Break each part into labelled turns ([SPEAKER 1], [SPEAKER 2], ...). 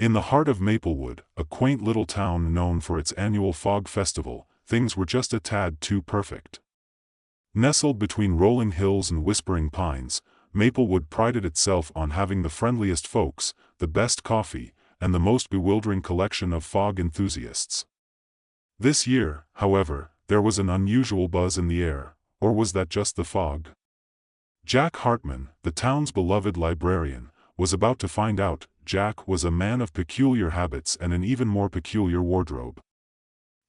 [SPEAKER 1] In the heart of Maplewood, a quaint little town known for its annual Fog Festival, things were just a tad too perfect. Nestled between rolling hills and whispering pines, Maplewood prided itself on having the friendliest folks, the best coffee, and the most bewildering collection of fog enthusiasts. This year, however, there was an unusual buzz in the air, or was that just the fog? Jack Hartman, the town's beloved librarian, was about to find out. Jack was a man of peculiar habits and an even more peculiar wardrobe.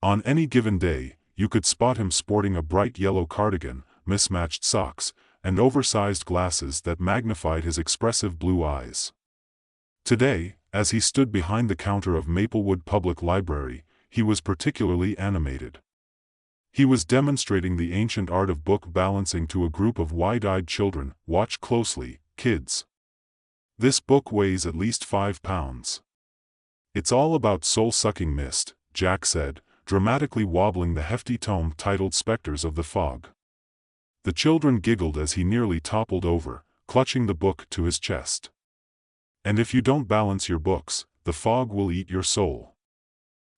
[SPEAKER 1] On any given day, you could spot him sporting a bright yellow cardigan, mismatched socks, and oversized glasses that magnified his expressive blue eyes. Today, as he stood behind the counter of Maplewood Public Library, he was particularly animated. He was demonstrating the ancient art of book balancing to a group of wide-eyed children. Watch closely, kids. This book weighs at least 5 pounds. It's all about soul-sucking mist, Jack said, dramatically wobbling the hefty tome titled Spectres of the Fog. The children giggled as he nearly toppled over, clutching the book to his chest. And if you don't balance your books, the fog will eat your soul.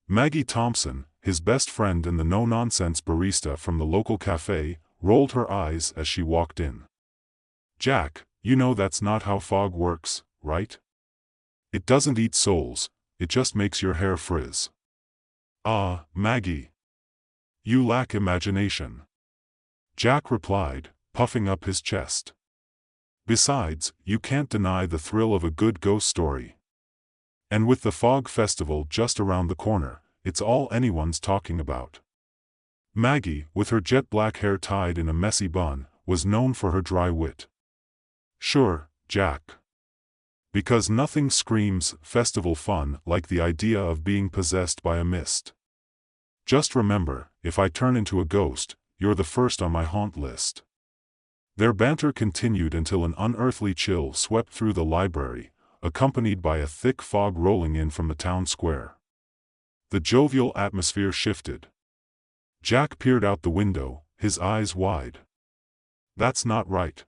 [SPEAKER 1] Maggie Thompson, his best friend and the no-nonsense barista from the local cafe, rolled her eyes as she walked in. Jack, you know that's not how fog works, right? It doesn't eat souls, it just makes your hair frizz. Ah, Maggie. You lack imagination. Jack replied, puffing up his chest. Besides, you can't deny the thrill of a good ghost story. And with the Fog Festival just around the corner, it's all anyone's talking about. Maggie, with her jet-black hair tied in a messy bun, was known for her dry wit. Sure, Jack. Because nothing screams festival fun like the idea of being possessed by a mist. Just remember, if I turn into a ghost, you're the first on my haunt list. Their banter continued until an unearthly chill swept through the library, accompanied by a thick fog rolling in from the town square. The jovial atmosphere shifted. Jack peered out the window, his eyes wide. That's not right.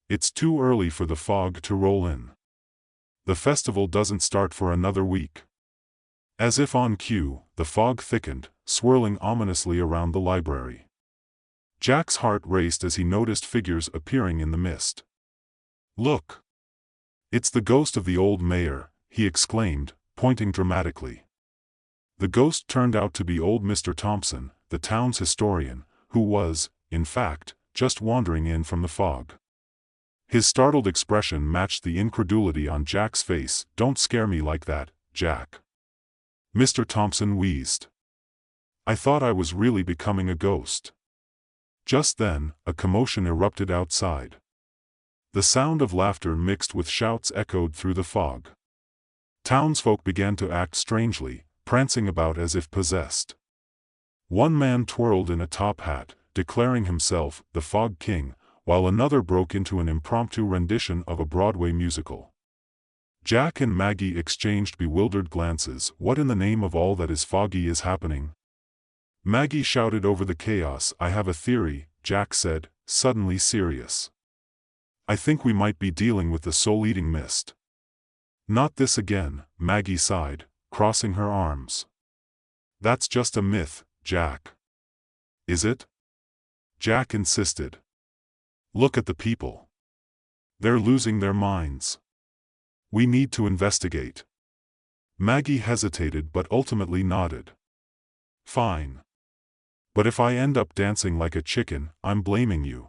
[SPEAKER 1] It's too early for the fog to roll in. The festival doesn't start for another week. As if on cue, the fog thickened, swirling ominously around the library. Jack's heart raced as he noticed figures appearing in the mist. Look! It's the ghost of the old mayor, he exclaimed, pointing dramatically. The ghost turned out to be old Mr. Thompson, the town's historian, who was, in fact, just wandering in from the fog. His startled expression matched the incredulity on Jack's face. Don't scare me like that, Jack. Mr. Thompson wheezed. I thought I was really becoming a ghost. Just then, a commotion erupted outside. The sound of laughter mixed with shouts echoed through the fog. Townsfolk began to act strangely, prancing about as if possessed. One man twirled in a top hat, declaring himself the Fog King, while another broke into an impromptu rendition of a Broadway musical. Jack and Maggie exchanged bewildered glances. What in the name of all that is foggy is happening? Maggie shouted over the chaos. I have a theory, Jack said, suddenly serious. I think we might be dealing with the soul-eating mist. Not this again, Maggie sighed, crossing her arms. That's just a myth, Jack. Is it? Jack insisted. Look at the people. They're losing their minds. We need to investigate. Maggie hesitated but ultimately nodded. Fine. But if I end up dancing like a chicken, I'm blaming you.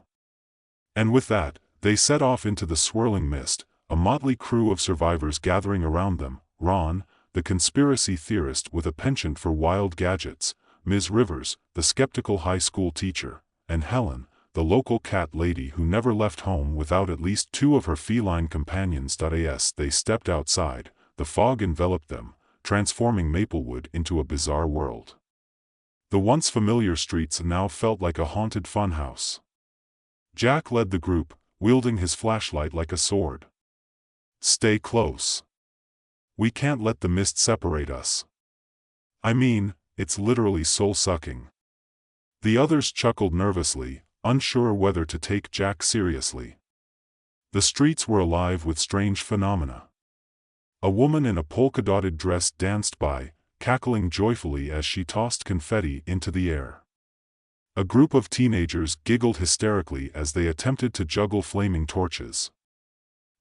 [SPEAKER 1] And with that, they set off into the swirling mist, a motley crew of survivors gathering around them. Ron, the conspiracy theorist with a penchant for wild gadgets, Ms. Rivers, the skeptical high school teacher, and Helen, the local cat lady who never left home without at least 2 of her feline companions. As they stepped outside, the fog enveloped them, transforming Maplewood into a bizarre world. The once familiar streets now felt like a haunted funhouse. Jack led the group, wielding his flashlight like a sword. Stay close. We can't let the mist separate us. I mean, it's literally soul-sucking. The others chuckled nervously, unsure whether to take Jack seriously. The streets were alive with strange phenomena. A woman in a polka-dotted dress danced by, cackling joyfully as she tossed confetti into the air. A group of teenagers giggled hysterically as they attempted to juggle flaming torches.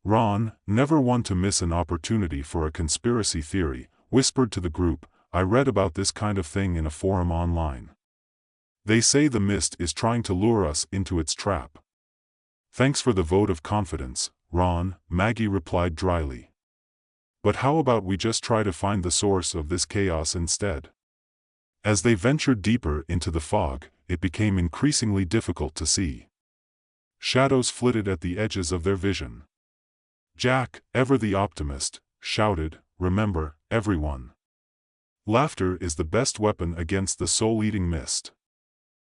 [SPEAKER 1] Ron, never one to miss an opportunity for a conspiracy theory, whispered to the group, "I read about this kind of thing in a forum online. They say the mist is trying to lure us into its trap." "Thanks for the vote of confidence, Ron," Maggie replied dryly. "But how about we just try to find the source of this chaos instead?" As they ventured deeper into the fog, it became increasingly difficult to see. Shadows flitted at the edges of their vision. Jack, ever the optimist, shouted, "Remember, everyone. Laughter is the best weapon against the soul-eating mist."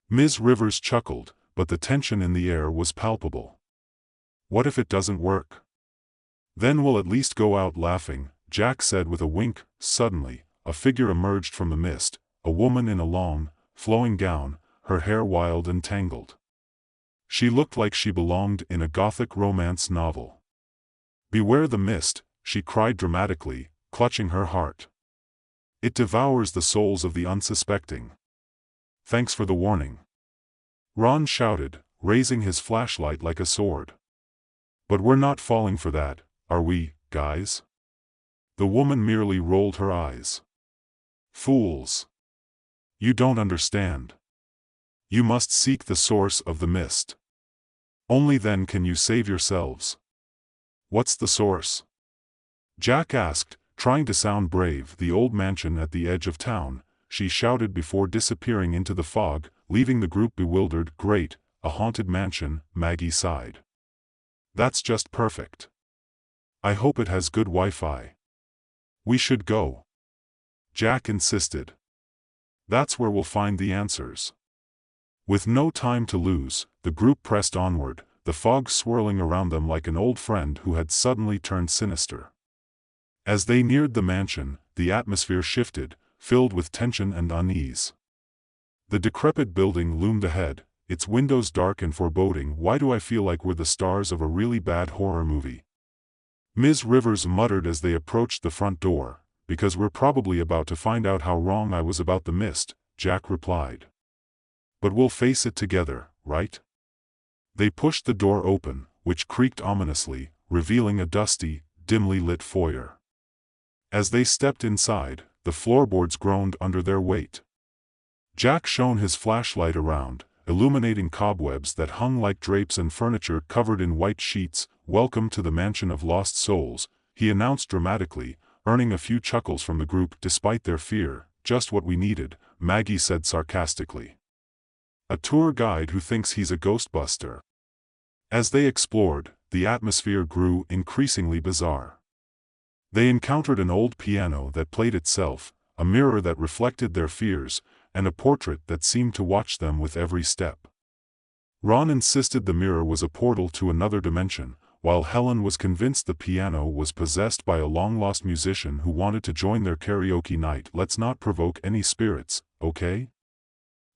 [SPEAKER 1] Ms. Rivers chuckled, but the tension in the air was palpable. "What if it doesn't work? Then we'll at least go out laughing," Jack said with a wink. Suddenly, a figure emerged from the mist, a woman in a long, flowing gown, her hair wild and tangled. She looked like she belonged in a gothic romance novel. "Beware the mist," she cried dramatically, clutching her heart. "It devours the souls of the unsuspecting." "Thanks for the warning," Ron shouted, raising his flashlight like a sword. "But we're not falling for that, are we, guys?" The woman merely rolled her eyes. "Fools. You don't understand. You must seek the source of the mist. Only then can you save yourselves." "What's the source?" Jack asked, trying to sound brave. "The old mansion at the edge of town," she shouted before disappearing into the fog, leaving the group bewildered. "Great, a haunted mansion," Maggie sighed. "That's just perfect. I hope it has good Wi-Fi." "We should go," Jack insisted. "That's where we'll find the answers." With no time to lose, the group pressed onward, the fog swirling around them like an old friend who had suddenly turned sinister. As they neared the mansion, the atmosphere shifted, filled with tension and unease. The decrepit building loomed ahead, its windows dark and foreboding. "Why do I feel like we're the stars of a really bad horror movie?" Ms. Rivers muttered as they approached the front door. "Because we're probably about to find out how wrong I was about the mist," Jack replied. "But we'll face it together, right?" They pushed the door open, which creaked ominously, revealing a dusty, dimly lit foyer. As they stepped inside, the floorboards groaned under their weight. Jack shone his flashlight around, illuminating cobwebs that hung like drapes and furniture covered in white sheets. "Welcome to the Mansion of Lost Souls," he announced dramatically, earning a few chuckles from the group despite their fear. "Just what we needed," Maggie said sarcastically. "A tour guide who thinks he's a ghostbuster." As they explored, the atmosphere grew increasingly bizarre. They encountered an old piano that played itself, a mirror that reflected their fears, and a portrait that seemed to watch them with every step. Ron insisted the mirror was a portal to another dimension, while Helen was convinced the piano was possessed by a long-lost musician who wanted to join their karaoke night. "Let's not provoke any spirits, okay?"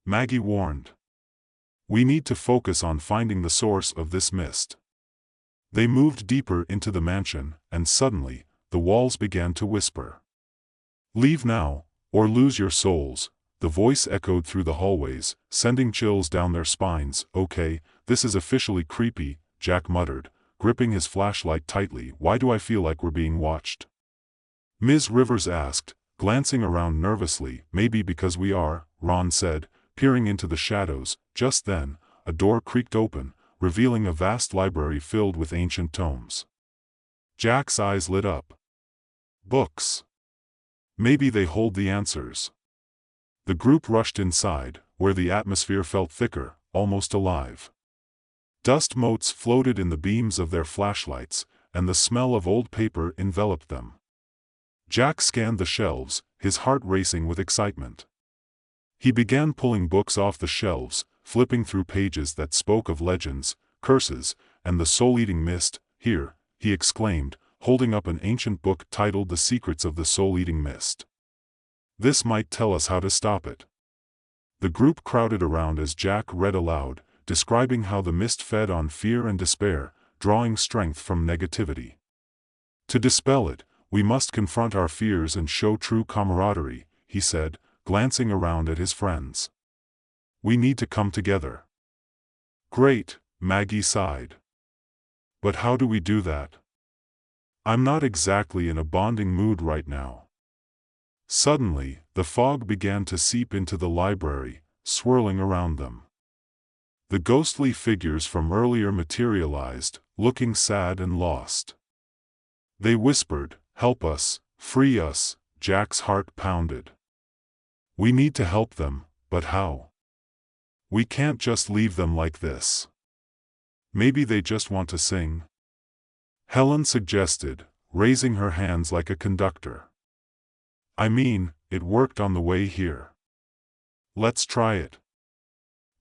[SPEAKER 1] Maggie warned. "We need to focus on finding the source of this mist." They moved deeper into the mansion, and suddenly, the walls began to whisper. "Leave now, or lose your souls," the voice echoed through the hallways, sending chills down their spines. "Okay, this is officially creepy," Jack muttered, gripping his flashlight tightly. "Why do I feel like we're being watched?" Ms. Rivers asked, glancing around nervously. "Maybe because we are," Ron said, peering into the shadows. Just then, a door creaked open, revealing a vast library filled with ancient tomes. Jack's eyes lit up. Books. Maybe they hold the answers. The group rushed inside, where the atmosphere felt thicker, almost alive. Dust motes floated in the beams of their flashlights, and the smell of old paper enveloped them. Jack scanned the shelves, his heart racing with excitement. He began pulling books off the shelves, flipping through pages that spoke of legends, curses, and the soul-eating mist. "Here," he exclaimed, holding up an ancient book titled "The Secrets of the Soul-Eating Mist." "This might tell us how to stop it." The group crowded around as Jack read aloud, describing how the mist fed on fear and despair, drawing strength from negativity. To dispel it, We must confront our fears and show true camaraderie, he said, glancing around at his friends. We need to come together. Great, Maggie sighed. But how do we do that? I'm not exactly in a bonding mood right now. Suddenly, the fog began to seep into the library, swirling around them. The ghostly figures from earlier materialized, looking sad and lost. They whispered, "Help us, free us," Jack's heart pounded. We need to help them, but how? We can't just leave them like this. Maybe they just want to sing? Helen suggested, raising her hands like a conductor. I mean, it worked on the way here. Let's try it.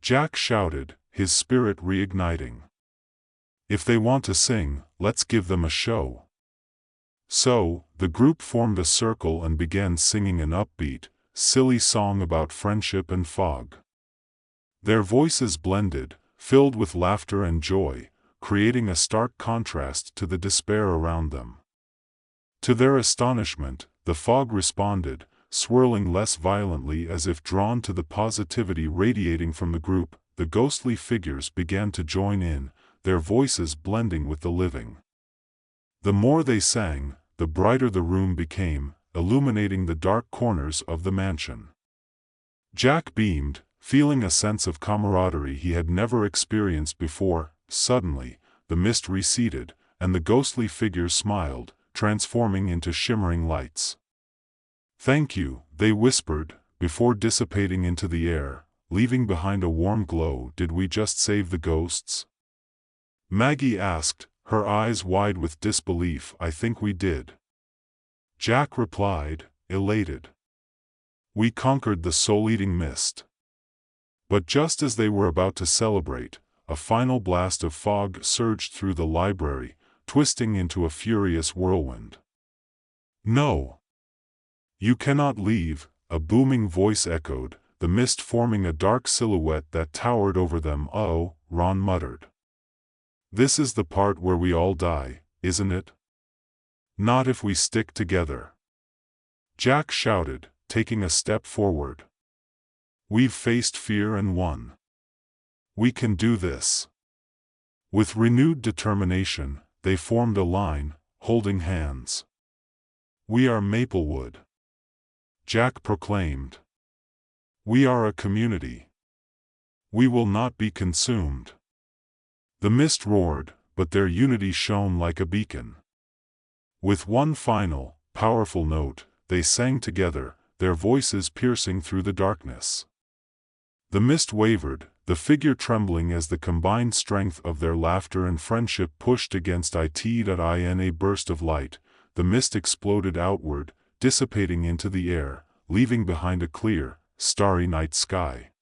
[SPEAKER 1] Jack shouted, his spirit reigniting. If they want to sing, let's give them a show. So, the group formed a circle and began singing an upbeat, silly song about friendship and fog. Their voices blended, filled with laughter and joy, creating a stark contrast to the despair around them. To their astonishment, the fog responded, swirling less violently as if drawn to the positivity radiating from the group. The ghostly figures began to join in, their voices blending with the living. The more they sang, the brighter the room became, illuminating the dark corners of the mansion. Jack beamed, feeling a sense of camaraderie he had never experienced before. Suddenly, the mist receded, and the ghostly figures smiled, transforming into shimmering lights. "Thank you," they whispered, before dissipating into the air, leaving behind a warm glow. Did we just save the ghosts? Maggie asked, her eyes wide with disbelief. I think we did. Jack replied, elated. We conquered the soul-eating mist. But just as they were about to celebrate, a final blast of fog surged through the library, twisting into a furious whirlwind. No! You cannot leave, a booming voice echoed, the mist forming a dark silhouette that towered over them. Oh, Ron muttered. This is the part where we all die, isn't it? Not if we stick together. Jack shouted, taking a step forward. We've faced fear and won. We can do this. With renewed determination, they formed a line, holding hands. We are Maplewood. Jack proclaimed. We are a community. We will not be consumed. The mist roared, but their unity shone like a beacon. With one final, powerful note, they sang together, their voices piercing through the darkness. The mist wavered, the figure trembling as the combined strength of their laughter and friendship pushed against it. In a burst of light, the mist exploded outward, dissipating into the air, leaving behind a clear, starry night sky.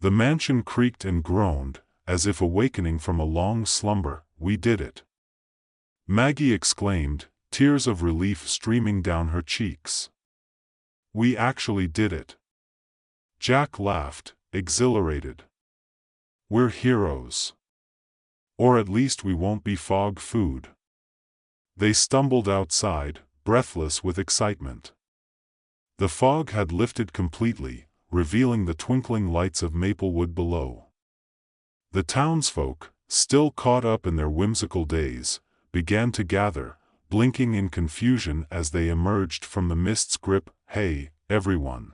[SPEAKER 1] The mansion creaked and groaned, as if awakening from a long slumber. We did it! Maggie exclaimed, tears of relief streaming down her cheeks. We actually did it! Jack laughed, exhilarated. We're heroes. Or at least we won't be fog food. They stumbled outside, breathless with excitement. The fog had lifted completely, revealing the twinkling lights of Maplewood below. The townsfolk, still caught up in their whimsical days, began to gather, blinking in confusion as they emerged from the mist's grip. Hey, everyone!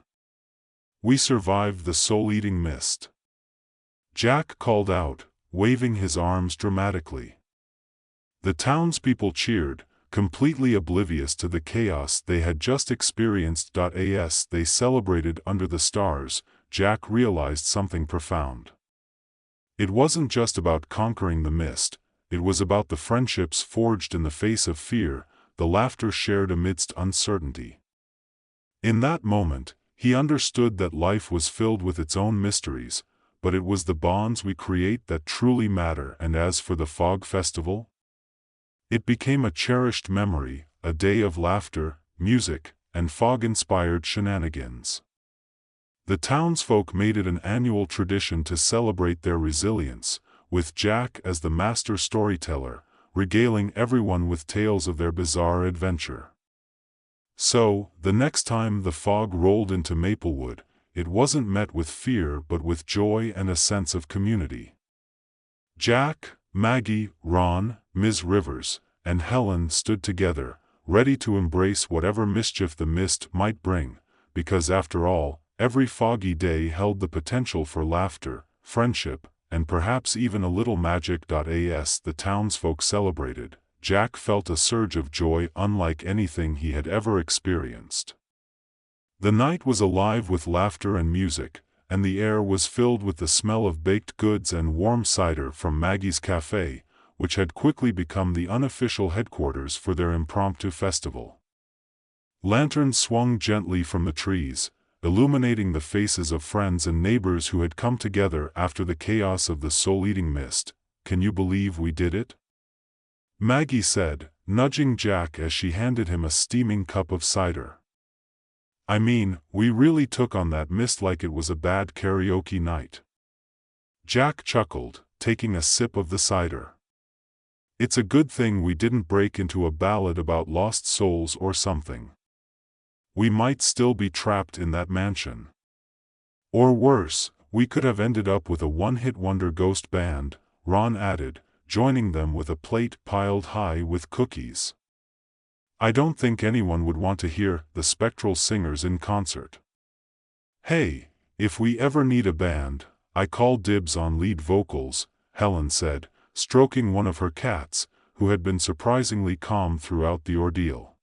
[SPEAKER 1] We survived the soul-eating mist. Jack called out, waving his arms dramatically. The townspeople cheered, completely oblivious to the chaos they had just experienced. As they celebrated under the stars, Jack realized something profound. It wasn't just about conquering the mist, it was about the friendships forged in the face of fear, the laughter shared amidst uncertainty. In that moment, he understood that life was filled with its own mysteries, but it was the bonds we create that truly matter. And as for the Fog Festival, it became a cherished memory, a day of laughter, music, and fog-inspired shenanigans. The townsfolk made it an annual tradition to celebrate their resilience, with Jack as the master storyteller, regaling everyone with tales of their bizarre adventure. So, the next time the fog rolled into Maplewood, it wasn't met with fear but with joy and a sense of community. Jack, Maggie, Ron, Ms. Rivers, and Helen stood together, ready to embrace whatever mischief the mist might bring, because after all, every foggy day held the potential for laughter, friendship, and perhaps even a little magic. As the townsfolk celebrated, Jack felt a surge of joy unlike anything he had ever experienced. The night was alive with laughter and music, and the air was filled with the smell of baked goods and warm cider from Maggie's cafe, which had quickly become the unofficial headquarters for their impromptu festival. Lanterns swung gently from the trees, illuminating the faces of friends and neighbors who had come together after the chaos of the soul-eating mist. "Can you believe we did it?" Maggie said, nudging Jack as she handed him a steaming cup of cider. "I mean, we really took on that mist like it was a bad karaoke night." Jack chuckled, taking a sip of the cider. "It's a good thing we didn't break into a ballad about lost souls or something. We might still be trapped in that mansion. Or worse, we could have ended up with a one-hit wonder ghost band," Ron added, joining them with a plate piled high with cookies. "I don't think anyone would want to hear the spectral singers in concert." "Hey, if we ever need a band, I call dibs on lead vocals," Helen said, stroking one of her cats, who had been surprisingly calm throughout the ordeal.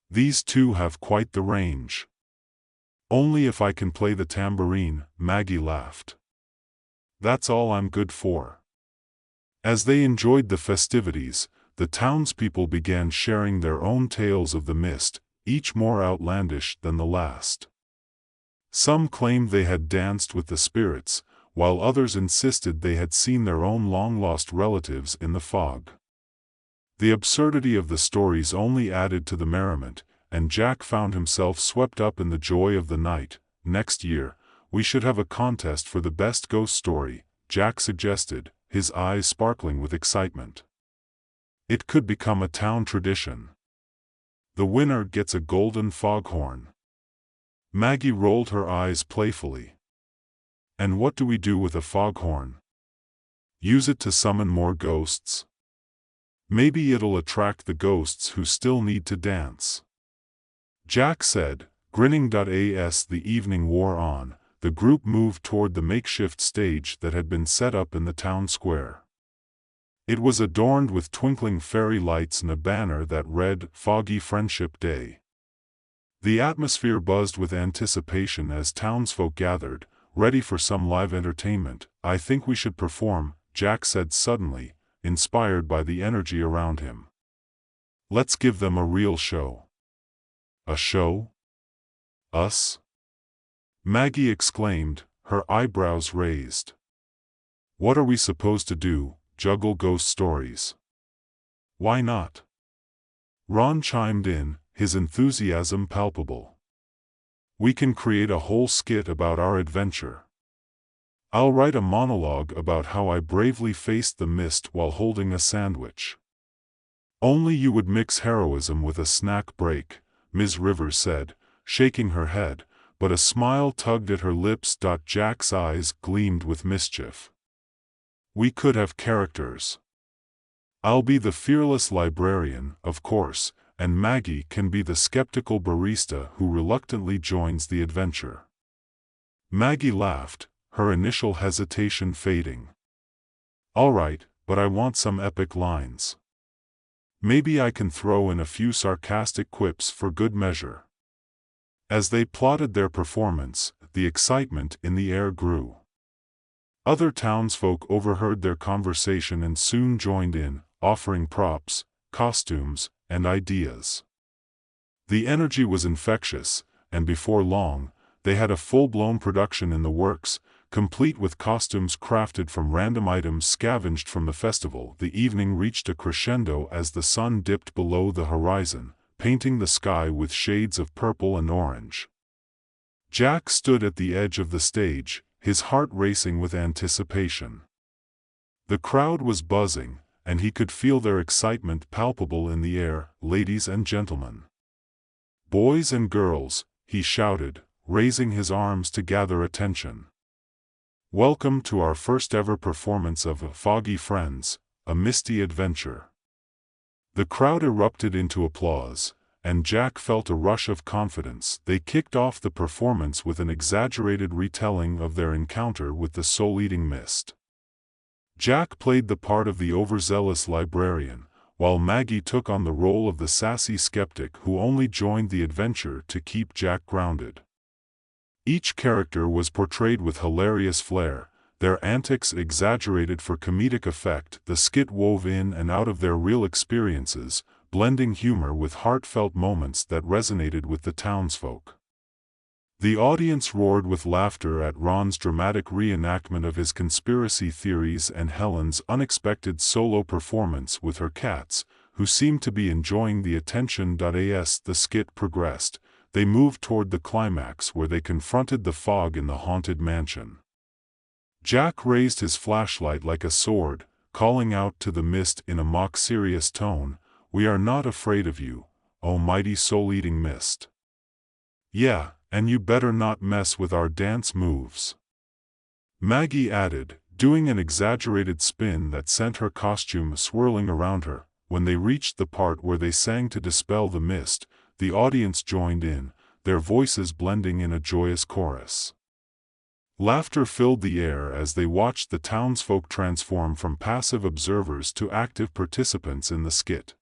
[SPEAKER 1] "These two have quite the range." "Only if I can play the tambourine," Maggie laughed. "That's all I'm good for." As they enjoyed the festivities, the townspeople began sharing their own tales of the mist, each more outlandish than the last. Some claimed they had danced with the spirits, while others insisted they had seen their own long-lost relatives in the fog. The absurdity of the stories only added to the merriment, and Jack found himself swept up in the joy of the night. "Next year, we should have a contest for the best ghost story," Jack suggested, his eyes sparkling with excitement. "It could become a town tradition. The winner gets a golden foghorn." Maggie rolled her eyes playfully. "And what do we do with a foghorn? Use it to summon more ghosts? Maybe it'll attract the ghosts who still need to dance," Jack said, grinning. As the evening wore on, the group moved toward the makeshift stage that had been set up in the town square. It was adorned with twinkling fairy lights and a banner that read, "Foggy Friendship Day." The atmosphere buzzed with anticipation as townsfolk gathered, ready for some live entertainment. "I think we should perform," Jack said suddenly, inspired by the energy around him. "Let's give them a real show." "A show? Us?" Maggie exclaimed, her eyebrows raised. "What are we supposed to do, juggle ghost stories?" "Why not?" Ron chimed in, his enthusiasm palpable. "We can create a whole skit about our adventure. I'll write a monologue about how I bravely faced the mist while holding a sandwich." "Only you would mix heroism with a snack break," Ms. Rivers said, shaking her head, but a smile tugged at her lips. Jack's eyes gleamed with mischief. "We could have characters. I'll be the fearless librarian, of course, and Maggie can be the skeptical barista who reluctantly joins the adventure." Maggie laughed, her initial hesitation fading. "All right, but I want some epic lines. Maybe I can throw in a few sarcastic quips for good measure." As they plotted their performance, the excitement in the air grew. Other townsfolk overheard their conversation and soon joined in, offering props, costumes, and ideas. The energy was infectious, and before long, they had a full-blown production in the works, complete with costumes crafted from random items scavenged from the festival. The evening reached a crescendo as the sun dipped below the horizon, painting the sky with shades of purple and orange. Jack stood at the edge of the stage, his heart racing with anticipation. The crowd was buzzing, and he could feel their excitement palpable in the air. "Ladies and gentlemen, "Boys and girls," he shouted, raising his arms to gather attention. "Welcome to our first ever performance of Foggy Friends, a Misty Adventure." The crowd erupted into applause, and Jack felt a rush of confidence. They kicked off the performance with an exaggerated retelling of their encounter with the soul-eating mist. Jack played the part of the overzealous librarian, while Maggie took on the role of the sassy skeptic who only joined the adventure to keep Jack grounded. Each character was portrayed with hilarious flair, their antics exaggerated for comedic effect, the skit wove in and out of their real experiences, blending humor with heartfelt moments that resonated with the townsfolk. The audience roared with laughter at Ron's dramatic reenactment of his conspiracy theories and Helen's unexpected solo performance with her cats, who seemed to be enjoying the attention. As the skit progressed, they moved toward the climax where they confronted the fog in the haunted mansion. Jack raised his flashlight like a sword, calling out to the mist in a mock-serious tone, "We are not afraid of you, O mighty soul-eating mist. Yeah, and you better not mess with our dance moves," Maggie added, doing an exaggerated spin that sent her costume swirling around her. When they reached the part where they sang to dispel the mist, the audience joined in, their voices blending in a joyous chorus. Laughter filled the air as they watched the townsfolk transform from passive observers to active participants in the skit.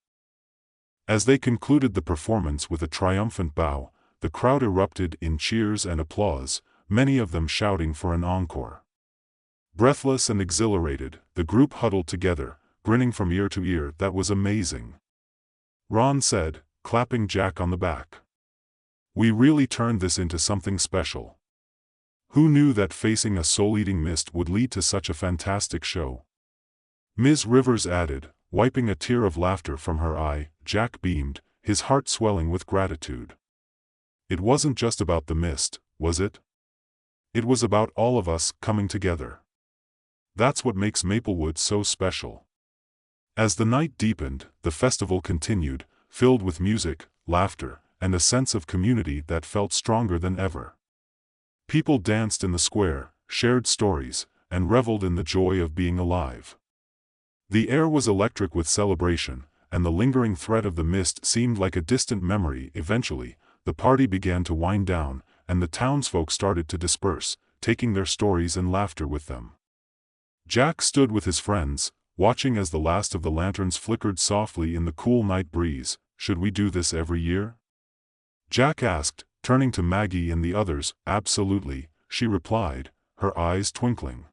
[SPEAKER 1] As they concluded the performance with a triumphant bow, the crowd erupted in cheers and applause, many of them shouting for an encore. Breathless and exhilarated, the group huddled together, grinning from ear to ear. "That was amazing," Ron said, clapping Jack on the back. "We really turned this into something special. Who knew that facing a soul-eating mist would lead to such a fantastic show?" Ms. Rivers added, wiping a tear of laughter from her eye. Jack beamed, his heart swelling with gratitude. It wasn't just about the mist, was it? It was about all of us coming together. That's what makes Maplewood so special. As the night deepened, the festival continued, filled with music, laughter, and a sense of community that felt stronger than ever. People danced in the square, shared stories, and reveled in the joy of being alive. The air was electric with celebration, and the lingering threat of the mist seemed like a distant memory. Eventually, the party began to wind down, and the townsfolk started to disperse, taking their stories and laughter with them. Jack stood with his friends, watching as the last of the lanterns flickered softly in the cool night breeze. "Should we do this every year?" Jack asked, turning to Maggie and the others. "Absolutely," she replied, her eyes twinkling.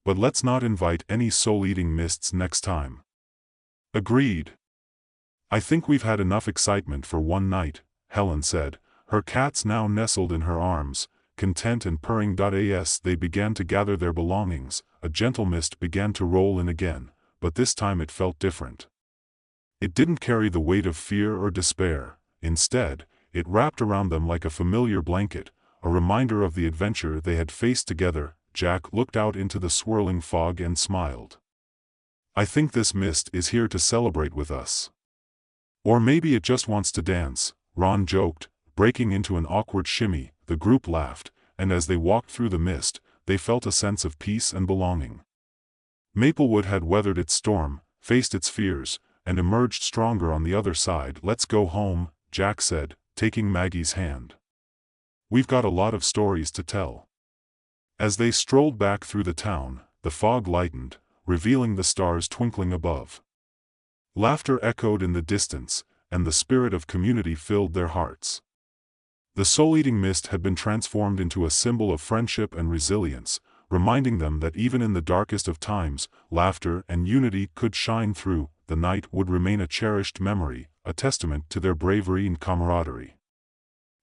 [SPEAKER 1] "But let's not invite any soul-eating mists next time." "Agreed. I think we've had enough excitement for one night," Helen said, her cats now nestled in her arms, content and purring. As they began to gather their belongings, a gentle mist began to roll in again, but this time it felt different. It didn't carry the weight of fear or despair. Instead, it wrapped around them like a familiar blanket, a reminder of the adventure they had faced together. Jack looked out into the swirling fog and smiled. "I think this mist is here to celebrate with us. Or maybe it just wants to dance," Ron joked, breaking into an awkward shimmy. The group laughed, and as they walked through the mist, they felt a sense of peace and belonging. Maplewood had weathered its storm, faced its fears, and emerged stronger on the other side. "Let's go home," Jack said, taking Maggie's hand. "We've got a lot of stories to tell." As they strolled back through the town, the fog lightened, revealing the stars twinkling above. Laughter echoed in the distance, and the spirit of community filled their hearts. The soul-eating mist had been transformed into a symbol of friendship and resilience, reminding them that even in the darkest of times, laughter and unity could shine through. The night would remain a cherished memory, a testament to their bravery and camaraderie.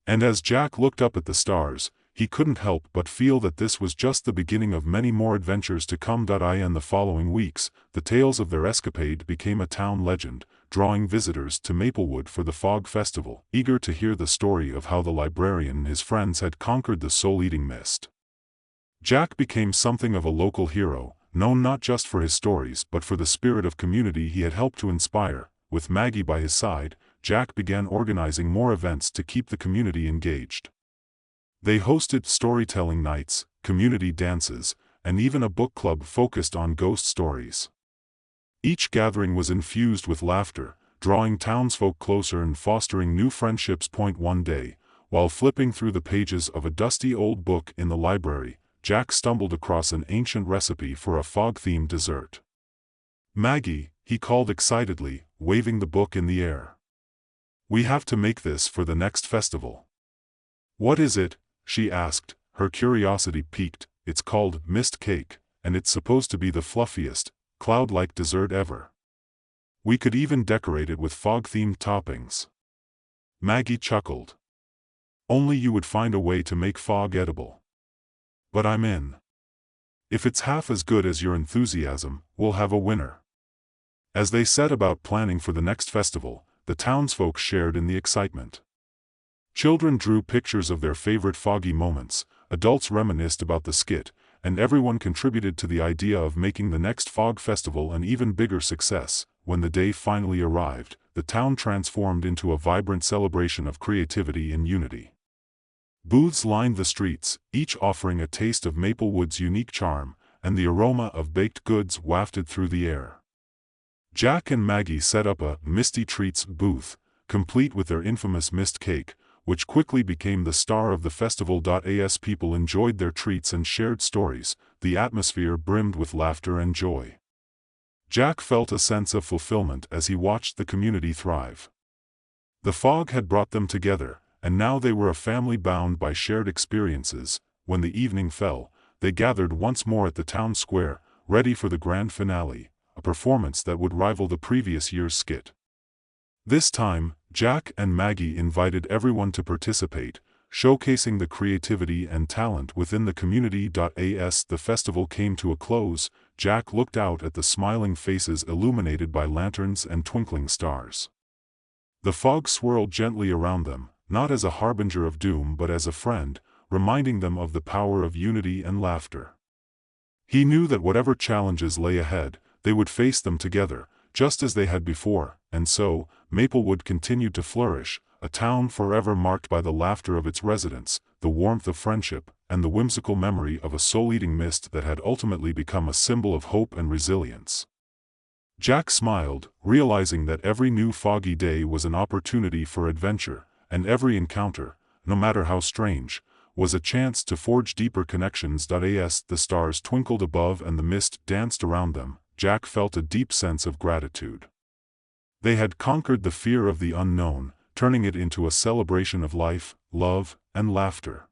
[SPEAKER 1] And as Jack looked up at the stars, he couldn't help but feel that this was just the beginning of many more adventures to come. In the following weeks, the tales of their escapade became a town legend, drawing visitors to Maplewood for the Fog Festival, eager to hear the story of how the librarian and his friends had conquered the soul-eating mist. Jack became something of a local hero, known not just for his stories but for the spirit of community he had helped to inspire. With Maggie by his side, Jack began organizing more events to keep the community engaged. They hosted storytelling nights, community dances, and even a book club focused on ghost stories. Each gathering was infused with laughter, drawing townsfolk closer and fostering new friendships. One day, while flipping through the pages of a dusty old book in the library, Jack stumbled across an ancient recipe for a fog-themed dessert. "Maggie," he called excitedly, waving the book in the air. "We have to make this for the next festival." "What is it?" she asked, her curiosity piqued. "It's called mist cake, and it's supposed to be the fluffiest, cloud-like dessert ever. We could even decorate it with fog-themed toppings." Maggie chuckled. "Only you would find a way to make fog edible. But I'm in. If it's half as good as your enthusiasm, we'll have a winner." As they set about planning for the next festival, the townsfolk shared in the excitement. Children drew pictures of their favorite foggy moments, adults reminisced about the skit, and everyone contributed to the idea of making the next fog festival an even bigger success. When the day finally arrived, the town transformed into a vibrant celebration of creativity and unity. Booths lined the streets, each offering a taste of Maplewood's unique charm, and the aroma of baked goods wafted through the air. Jack and Maggie set up a Misty Treats booth, complete with their infamous mist cake, which quickly became the star of the festival. As people enjoyed their treats and shared stories, the atmosphere brimmed with laughter and joy. Jack felt a sense of fulfillment as he watched the community thrive. The fog had brought them together, and now they were a family bound by shared experiences. When the evening fell, they gathered once more at the town square, ready for the grand finale, a performance that would rival the previous year's skit. This time, Jack and Maggie invited everyone to participate, showcasing the creativity and talent within the community. As the festival came to a close, Jack looked out at the smiling faces illuminated by lanterns and twinkling stars. The fog swirled gently around them, not as a harbinger of doom but as a friend, reminding them of the power of unity and laughter. He knew that whatever challenges lay ahead, they would face them together, just as they had before, and so, Maplewood continued to flourish, a town forever marked by the laughter of its residents, the warmth of friendship, and the whimsical memory of a soul-eating mist that had ultimately become a symbol of hope and resilience. Jack smiled, realizing that every new foggy day was an opportunity for adventure, and every encounter, no matter how strange, was a chance to forge deeper connections. As the stars twinkled above and the mist danced around them, Jack felt a deep sense of gratitude. They had conquered the fear of the unknown, turning it into a celebration of life, love, and laughter.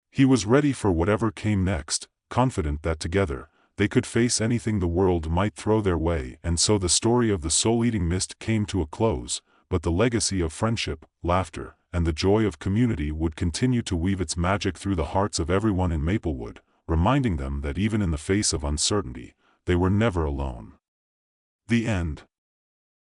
[SPEAKER 1] He was ready for whatever came next, confident that together, they could face anything the world might throw their way. And so the story of the soul-eating mist came to a close, but the legacy of friendship, laughter, and the joy of community would continue to weave its magic through the hearts of everyone in Maplewood, reminding them that even in the face of uncertainty, they were never alone. The end.